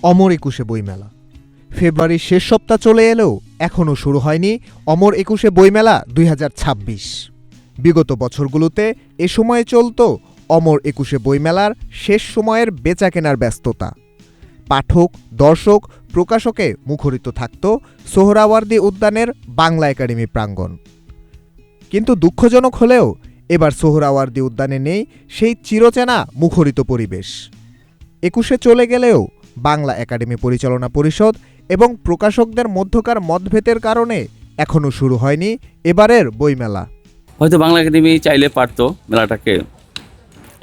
অমর একুশে বইমেলা। ফেব্রুয়ারির শেষ সপ্তাহ চলে এলেও এখনও শুরু হয়নি অমর একুশে বইমেলা ২০২৬। বিগত বছরগুলোতে এ সময়ে চলত অমর একুশে বইমেলার শেষ সময়ের বেচাকেনার ব্যস্ততা। পাঠক, দর্শক, প্রকাশকে মুখরিত থাকত সোহরাওয়ার্দী উদ্যানের বাংলা একাডেমি প্রাঙ্গণ। কিন্তু দুঃখজনক হলেও এবার সোহরাওয়ার্দী উদ্যানে নেই সেই চিরচেনা মুখরিত পরিবেশ। একুশে চলে গেলেও বাংলা একাডেমি পরিচালনা পরিষদ এবং প্রকাশকদের মধ্যকার মতভেদের কারণে এখনও শুরু হয়নি এবারের বইমেলা। হয়তো বাংলা একাডেমি চাইলে পারতো মেলাটাকে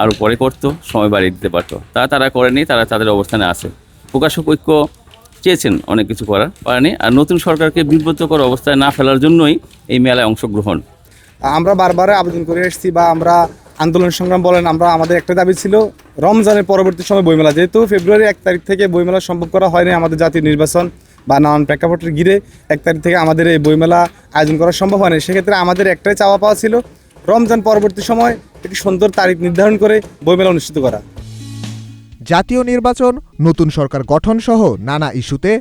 আরও পরে করতো, সময় বাড়িয়ে দিতে পারতো, তারা করেনি। তারা তাদের অবস্থানে আছে। প্রকাশক ঐক্য চেয়েছেন অনেক কিছু পারেনি। আর নতুন সরকারকে বিব্রতকর অবস্থায় না ফেলার জন্যই এই মেলায় অংশগ্রহণ। আমরা বারবার আবেদন করে এসেছি বা আমরা আন্দোলন সংগ্রাম বলেন, আমাদের একটা দাবি ছিল রমজানের পরবর্তী সময় বইমেলা। যেহেতু ফেব্রুয়ারি ১ তারিখ থেকে বইমেলা সম্ভব করা হয়নি, আমাদের জাতীয় নির্বাচন বা নানান প্রেক্ষাপটের ঘিরে ১ তারিখ থেকে আমাদের এই বইমেলা আয়োজন করা সম্ভব হয়নি। সেক্ষেত্রে আমাদের একটাই চাওয়া পাওয়া ছিল রমজান পরবর্তী সময় একটি সুন্দর তারিখ নির্ধারণ করে বইমেলা অনুষ্ঠিত করা। জাতীয় নির্বাচন, নতুন সরকার গঠন সহ নানা ইস্যুতে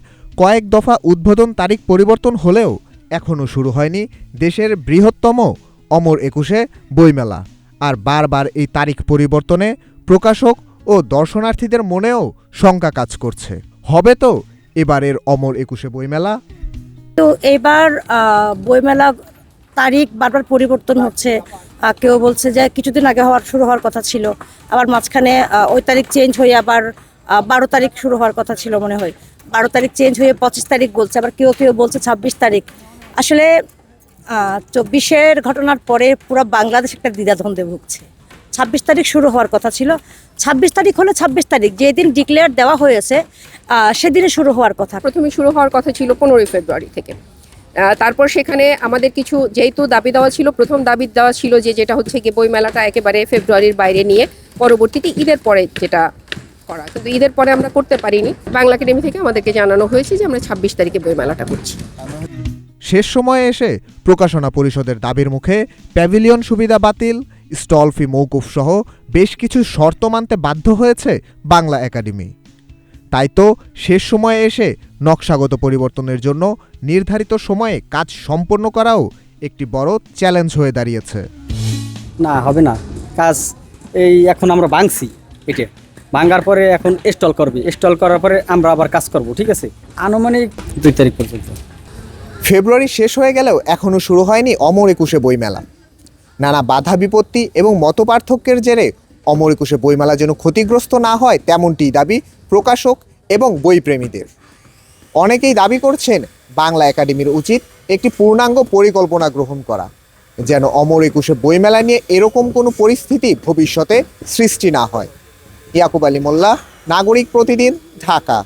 কয়েক দফা উদ্বোধন তারিখ পরিবর্তন হলেও এখনও শুরু হয়নি দেশের বৃহত্তম অমর একুশে বইমেলা। আর বারবার এই তারিখ পরিবর্তনে প্রকাশক ও দর্শনার্থীদের মনেও শঙ্কা কাজ করছে, হবে তো এবারের অমর একুশে বইমেলা? তো এবার বইমেলা তারিখ বারবার পরিবর্তন হচ্ছে। কেউ বলছে যে কিছুদিন আগে শুরু হওয়ার কথা ছিল, আবার মাঝখানে ওই তারিখ চেঞ্জ হয়ে আবার ১২ তারিখ শুরু হওয়ার কথা ছিল মনে হয়। ১২ তারিখ চেঞ্জ হয়ে ২৫ তারিখ বলছে, আবার কেউ বলছে ২৬ তারিখ। আসলে ২৪-এর ঘটনার পরে পুরো বাংলাদেশ একটা দ্বিধাদ্বন্দ্বে ভুগছে। ২৬ তারিখ শুরু হওয়ার কথা ছিল, ২৬ তারিখ হলো ২৬ তারিখ, যেদিন ডিক্লেয়ার দেওয়া হয়েছে সেদিনে শুরু হওয়ার কথা। প্রথমে শুরু হওয়ার কথা ছিল ১৫ ফেব্রুয়ারি থেকে। তারপর সেখানে আমাদের কিছু যেহেতু দাবি দেওয়া ছিল, প্রথম দাবি দেওয়া ছিল যেটা হচ্ছে কি বইমেলাটা একেবারে ফেব্রুয়ারির বাইরে নিয়ে পরবর্তীতে ঈদের পরে যেটা করা, কিন্তু ঈদের পরে আমরা করতে পারিনি। বাংলা একাডেমি থেকে আমাদেরকে জানানো হয়েছে যে আমরা ২৬ তারিখে বইমেলাটা করছি। শেষ সময়ে এসে প্রকাশনা পরিষদের দাবির মুখে প্যাভিলিয়ন সুবিধা বাতিল, স্টল ফি মৌকুফ সহ বেশ কিছু শর্ত মানতে বাধ্য হয়েছে বাংলা একাডেমি। তাই তো শেষ সময়ে এসে নকশাগত পরিবর্তনের জন্য নির্ধারিত সময়ে কাজ সম্পন্ন করাও একটি বড় চ্যালেঞ্জ হয়ে দাঁড়িয়েছে। না, হবে না কাজ। এখন আমরা ভাঙছি, এটা ভাঙার পরে এখন স্টল করবে, স্টল করার পরে আমরা আবার কাজ করব। ঠিক আছে, আনুমানিক ২ তারিখ পর্যন্ত। ফেব্রুয়ারি শেষ হয়ে গেলেও এখনও শুরু হয়নি অমর একুশে বইমেলা। নানা বাধা বিপত্তি এবং মতপার্থক্যের জেরে অমর একুশে বইমেলা যেন ক্ষতিগ্রস্ত না হয় তেমনটি দাবি প্রকাশক এবং বইপ্রেমীদের। অনেকেই দাবি করছেন বাংলা একাডেমির উচিত একটি পূর্ণাঙ্গ পরিকল্পনা গ্রহণ করা, যেন অমর একুশে বইমেলা নিয়ে এরকম কোনো পরিস্থিতি ভবিষ্যতে সৃষ্টি না হয়। ইয়াকুব আলী মোল্লা, নাগরিক প্রতিদিন, ঢাকা।